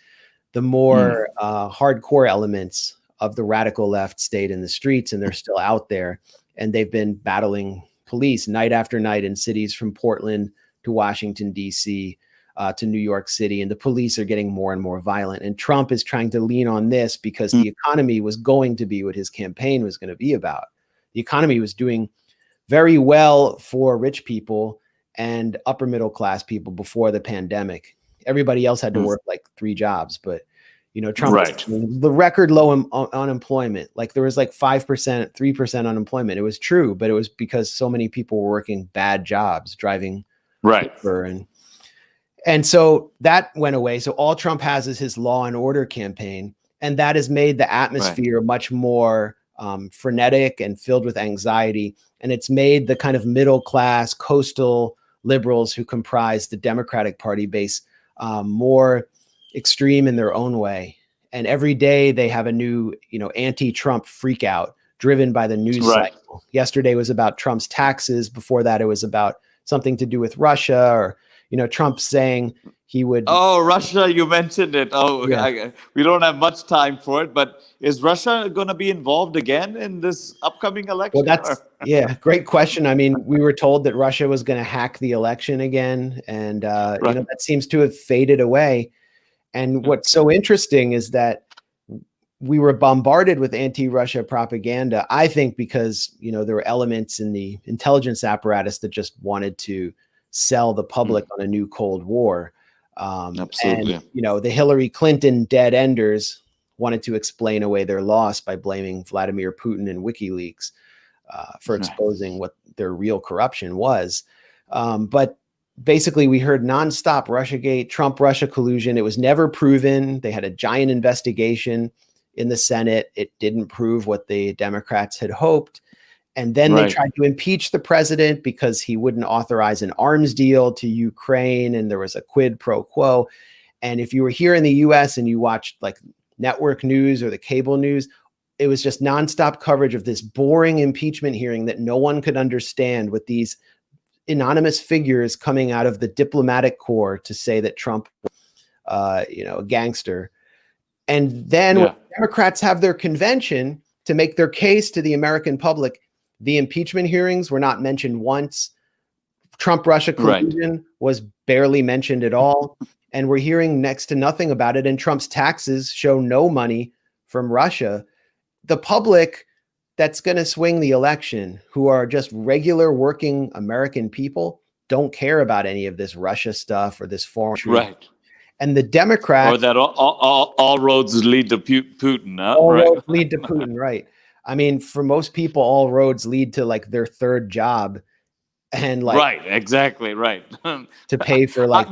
[SPEAKER 2] the more hardcore elements of the radical left stayed in the streets, and they're still out there. And they've been battling police night after night in cities from Portland to Washington, D.C., to New York City. And the police are getting more and more violent. And Trump is trying to lean on this because the economy was going to be what his campaign was going to be about. The economy was doing very well for rich people and upper middle class people before the pandemic. Everybody else had to work like 3 jobs, but Trump was the record low unemployment. Like there was like 5%, 3% unemployment. It was true, but it was because so many people were working bad jobs, driving Uber, and so that went away. So all Trump has is his law and order campaign, and that has made the atmosphere much more frenetic and filled with anxiety. And it's made the kind of middle class coastal liberals who comprise the Democratic Party base more extreme in their own way. And every day they have a new, anti-Trump freak out driven by the news cycle. Yesterday was about Trump's taxes. Before that, it was about something to do with Russia, or, Trump saying he would. Oh,
[SPEAKER 1] Russia, you mentioned it. We don't have much time for it, but is Russia going to be involved again in this upcoming election?
[SPEAKER 2] Well, great question. I mean, we were told that Russia was going to hack the election again, and that seems to have faded away. And what's so interesting is that we were bombarded with anti-Russia propaganda, I think because, there were elements in the intelligence apparatus that just wanted to sell the public on a new Cold War.
[SPEAKER 1] Absolutely.
[SPEAKER 2] And, the Hillary Clinton dead enders wanted to explain away their loss by blaming Vladimir Putin and WikiLeaks for exposing what their real corruption was. But basically, we heard nonstop Russiagate, Trump-Russia collusion. It was never proven. They had a giant investigation in the Senate. It didn't prove what the Democrats had hoped. And then they tried to impeach the president because he wouldn't authorize an arms deal to Ukraine. And there was a quid pro quo. And if you were here in the US and you watched like network news or the cable news, it was just nonstop coverage of this boring impeachment hearing that no one could understand, with these anonymous figures coming out of the diplomatic corps to say that Trump, a gangster. And then when Democrats have their convention to make their case to the American public, the impeachment hearings were not mentioned once. Trump-Russia collusion was barely mentioned at all. And we're hearing next to nothing about it. And Trump's taxes show no money from Russia. The public that's going to swing the election, who are just regular working American people, don't care about any of this Russia stuff or this foreign. And the Democrats,
[SPEAKER 1] or that all roads lead to Putin.
[SPEAKER 2] All roads lead to Putin, right? I mean, for most people, all roads lead to like their third job, and like
[SPEAKER 1] exactly
[SPEAKER 2] to pay for like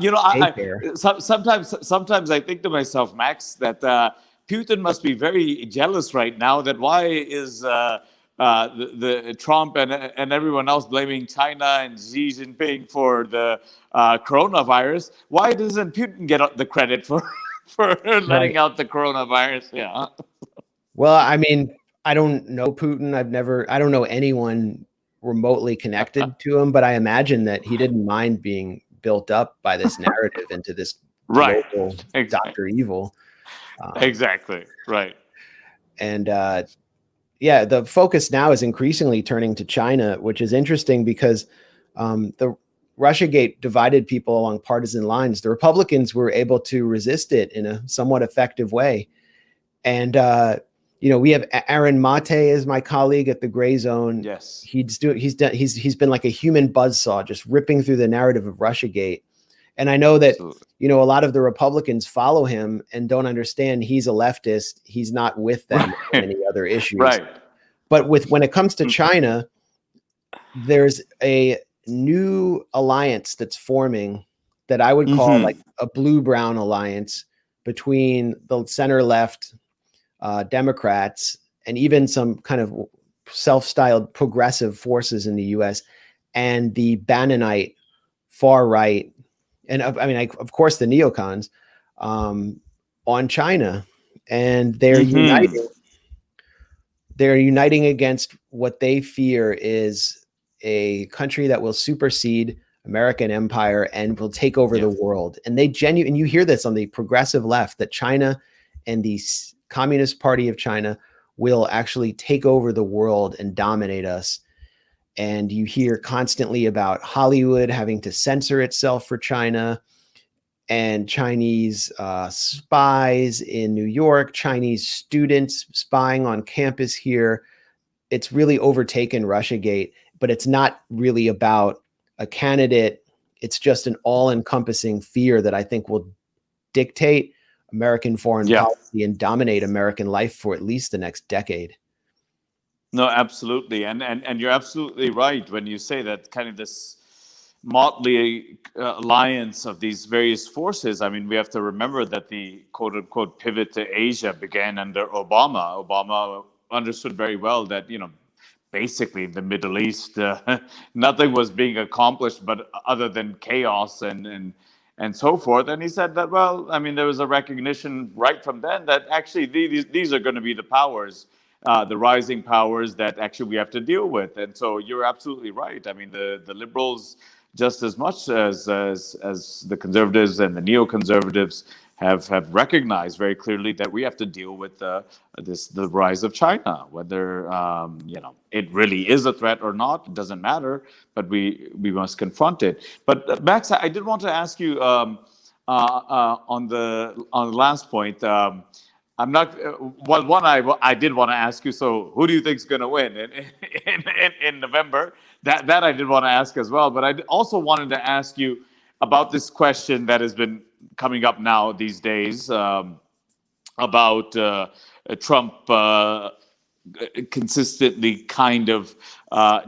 [SPEAKER 1] sometimes I think to myself, Max, that Putin must be very jealous right now. That why is the Trump and everyone else blaming China and Xi Jinping for the coronavirus? Why doesn't Putin get the credit for letting out the coronavirus? Yeah.
[SPEAKER 2] Well, I mean, I don't know Putin. I don't know anyone remotely connected to him, but I imagine that he didn't mind being built up by this narrative into this global Dr. Evil.
[SPEAKER 1] Exactly. Right.
[SPEAKER 2] And the focus now is increasingly turning to China, which is interesting because the Russiagate divided people along partisan lines. The Republicans were able to resist it in a somewhat effective way. And, we have Aaron Mate as my colleague at the Gray Zone.
[SPEAKER 1] Yes.
[SPEAKER 2] He's been like a human buzzsaw, just ripping through the narrative of Russiagate. And I know that, a lot of the Republicans follow him and don't understand he's a leftist. He's not with them on any other issues. But when it comes to China, there's a new alliance that's forming that I would call like a blue-brown alliance between the center-left Democrats and even some kind of self-styled progressive forces in the U.S. and the Bannonite far right, and of course the neocons on China, and they're uniting. They're uniting against what they fear is a country that will supersede American empire and will take over the world. And and you hear this on the progressive left, that China and the Communist Party of China will actually take over the world and dominate us. And you hear constantly about Hollywood having to censor itself for China, and Chinese spies in New York, Chinese students spying on campus here. It's really overtaken Russiagate, but it's not really about a candidate. It's just an all-encompassing fear that I think will dictate American foreign policy and dominate American life for at least the next decade.
[SPEAKER 1] No, absolutely. And you're absolutely right when you say that kind of this motley alliance of these various forces. I mean, we have to remember that the quote unquote pivot to Asia began under Obama. Obama understood very well that, basically the Middle East, nothing was being accomplished but other than chaos and so forth. And he said that, well, I mean, there was a recognition right from then that actually these are going to be the powers, the rising powers that actually we have to deal with. And so you're absolutely right. I mean, the liberals, just as much as the conservatives and the neoconservatives, have recognized very clearly that we have to deal with the rise of China, whether it really is a threat or not. It doesn't matter, but we must confront it. But Max, I did want to ask you on the last point. I'm not. Well, one I did want to ask you. So, who do you think is going to win in November? That I did want to ask as well. But I also wanted to ask you about this question that has been coming up now these days, about Trump consistently kind of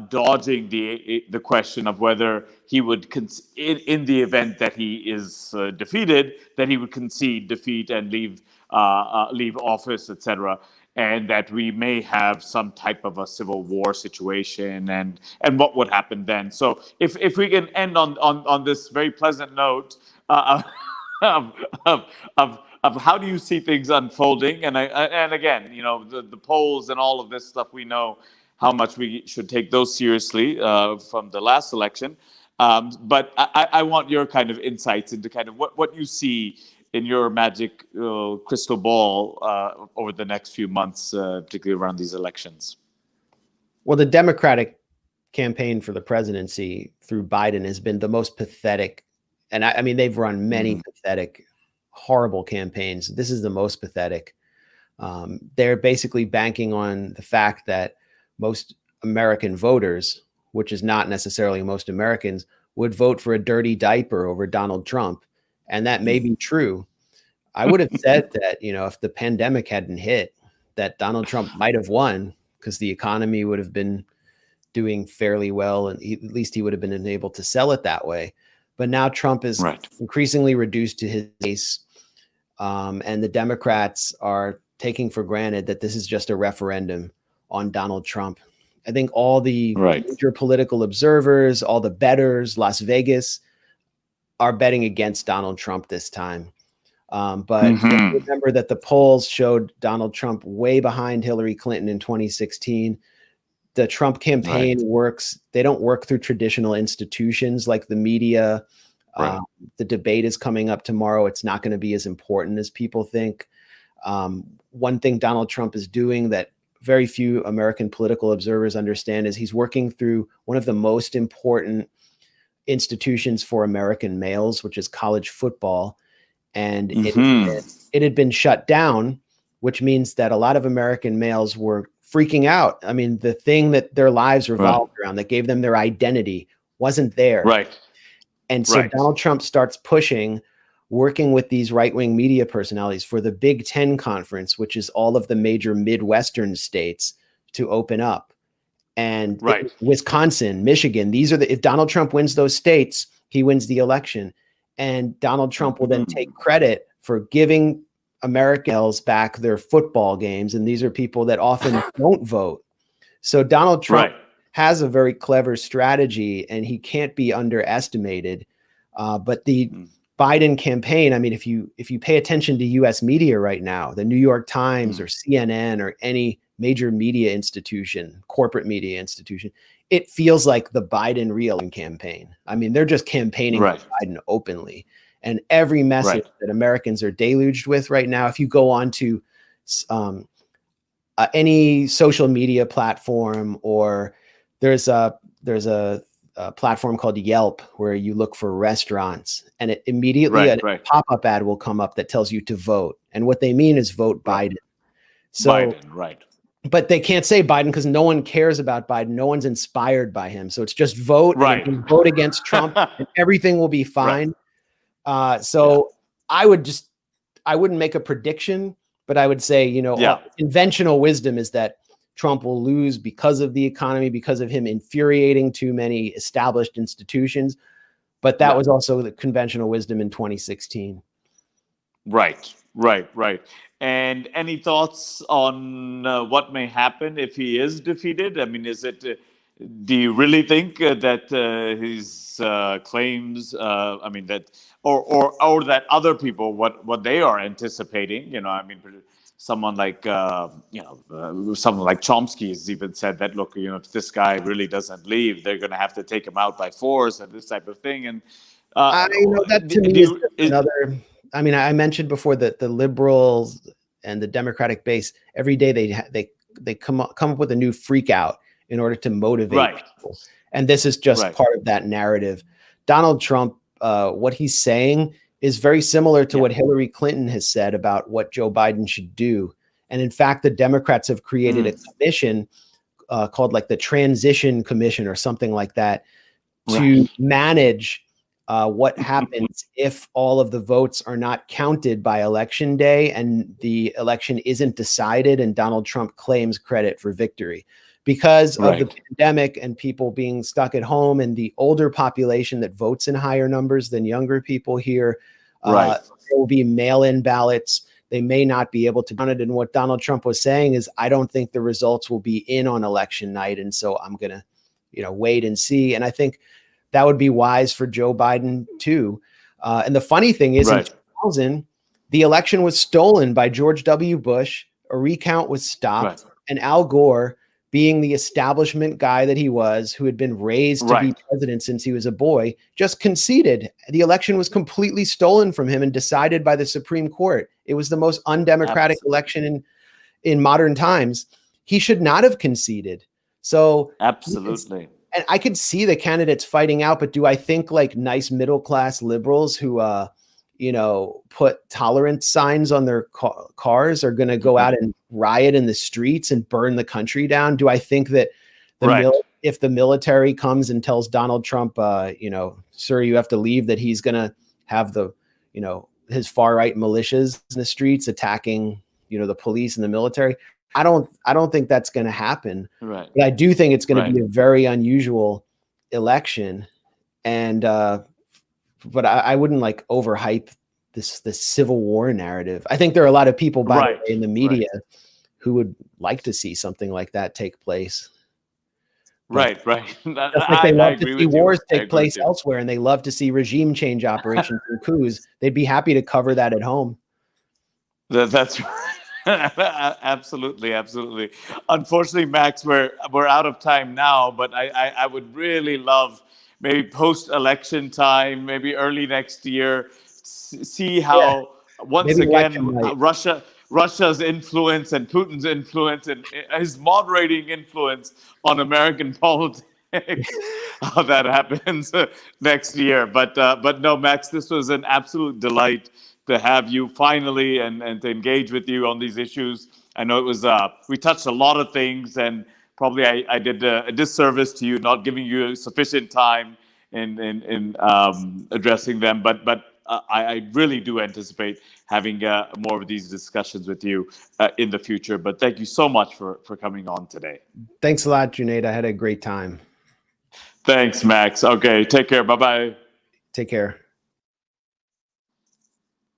[SPEAKER 1] dodging the question of whether he would, in the event that he is defeated, that he would concede defeat and leave office, etc., and that we may have some type of a civil war situation, and what would happen then. So if we can end on this very pleasant note, of, of, of how do you see things unfolding? And again, the polls and all of this stuff, we know how much we should take those seriously from the last election. But I want your kind of insights into kind of what you see in your magic crystal ball over the next few months, particularly around these elections.
[SPEAKER 2] Well, the Democratic campaign for the presidency through Biden has been the most pathetic. And I mean, they've run many pathetic, horrible campaigns. This is the most pathetic. They're basically banking on the fact that most American voters, which is not necessarily most Americans, would vote for a dirty diaper over Donald Trump. And that may be true. I would have said that, if the pandemic hadn't hit, that Donald Trump might have won because the economy would have been doing fairly well. And at least he would have been able to sell it that way. But now Trump is increasingly reduced to his base. And the Democrats are taking for granted that this is just a referendum on Donald Trump. I think all the major political observers, all the bettors, Las Vegas, are betting against Donald Trump this time. But remember that the polls showed Donald Trump way behind Hillary Clinton in 2016. The Trump campaign works. They don't work through traditional institutions like the media. The debate is coming up tomorrow. It's not going to be as important as people think. One thing Donald Trump is doing that very few American political observers understand is he's working through one of the most important institutions for American males, which is college football. And it had been shut down, which means that a lot of American males were freaking out. I mean, the thing that their lives revolved around, that gave them their identity, wasn't there. And so Donald Trump starts pushing, working with these right-wing media personalities for the Big Ten Conference, which is all of the major Midwestern states, to open up. And Wisconsin, Michigan, these are if Donald Trump wins those states, he wins the election. And Donald Trump will then take credit for giving Americans back their football games. And these are people that often don't vote. So Donald Trump has a very clever strategy, and he can't be underestimated. But the Biden campaign, I mean, if you pay attention to US media right now, the New York Times or CNN or any major media institution, corporate media institution, it feels like the Biden re-election campaign. I mean, they're just campaigning for Biden openly. And every message that Americans are deluged with right now, if you go on to any social media platform, or there's a platform called Yelp where you look for restaurants, and it immediately a pop-up ad will come up that tells you to vote. And what they mean is vote Biden. So, but they can't say Biden because no one cares about Biden. No one's inspired by him. So it's just vote and vote against Trump and everything will be fine. I wouldn't make a prediction, but I would say, conventional wisdom is that Trump will lose because of the economy, because of him infuriating too many established institutions. But that was also the conventional wisdom in 2016. Right.
[SPEAKER 1] And any thoughts on what may happen if he is defeated? I mean, do you really think that his claims, that, or that other people, what they are anticipating, someone like, someone like Chomsky has even said that, look, if this guy really doesn't leave, they're going to have to take him out by force and this type of thing. And
[SPEAKER 2] that to me is another. I mean, I mentioned before that the liberals and the Democratic base, every day they come up with a new freak out in order to motivate people. And this is just part of that narrative. Donald Trump, what he's saying is very similar to
[SPEAKER 1] Yeah.
[SPEAKER 2] what Hillary Clinton has said about what Joe Biden should do. And in fact, the Democrats have created a commission called like the Transition Commission or something like that to manage what happens if all of the votes are not counted by election day and the election isn't decided and Donald Trump claims credit for victory. Because of the pandemic and people being stuck at home and the older population that votes in higher numbers than younger people here, there will be mail-in ballots. They may not be able to count it. And what Donald Trump was saying is, I don't think the results will be in on election night. And so I'm going to, wait and see. And I think that would be wise for Joe Biden too. And the funny thing is in 2000, the election was stolen by George W. Bush. A recount was stopped and Al Gore, being the establishment guy that he was, who had been raised to be president since he was a boy, just conceded. The election was completely stolen from him and decided by the Supreme Court. It was the most undemocratic election in modern times. He should not have conceded. So
[SPEAKER 1] absolutely.
[SPEAKER 2] And I could see the candidates fighting out, but do I think like nice middle-class liberals who, put tolerance signs on their cars are going to go out and riot in the streets and burn the country down? Do I think that if the military comes and tells Donald Trump, sir, you have to leave, that he's going to have the, his far right militias in the streets attacking, the police and the military? I don't think that's going to happen. But I do think it's going to be a very unusual election. And, but I wouldn't like overhype this Civil War narrative. I think there are a lot of people in the media who would like to see something like that take place.
[SPEAKER 1] Right.
[SPEAKER 2] Just like they love to see wars take place elsewhere, and they love to see regime change operations and coups. They'd be happy to cover that at home.
[SPEAKER 1] That's right. Absolutely. Unfortunately, Max, we're out of time now, but I would really love maybe post-election time, maybe early next year, see how once
[SPEAKER 2] maybe
[SPEAKER 1] again Russia's influence and Putin's influence and his moderating influence on American politics, how that happens next year. But no, Max, this was an absolute delight to have you finally and to engage with you on these issues. I know it was we touched a lot of things, and probably I did a disservice to you not giving you sufficient time in addressing them. But I really do anticipate having more of these discussions with you in the future. But thank you so much for coming on today.
[SPEAKER 2] Thanks a lot, Junaid. I had a great time.
[SPEAKER 1] Thanks, Max. Okay, take care. Bye-bye.
[SPEAKER 2] Take care.